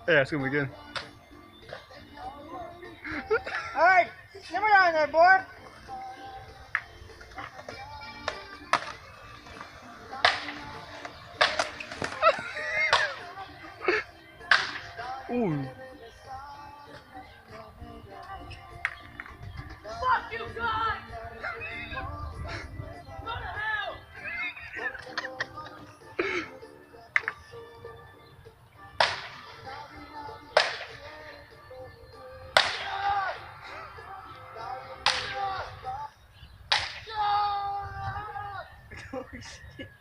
Yeah, swim again. Alright, never down there, boy. Ooh. Fuck you guys! Go to hell! Oh shit.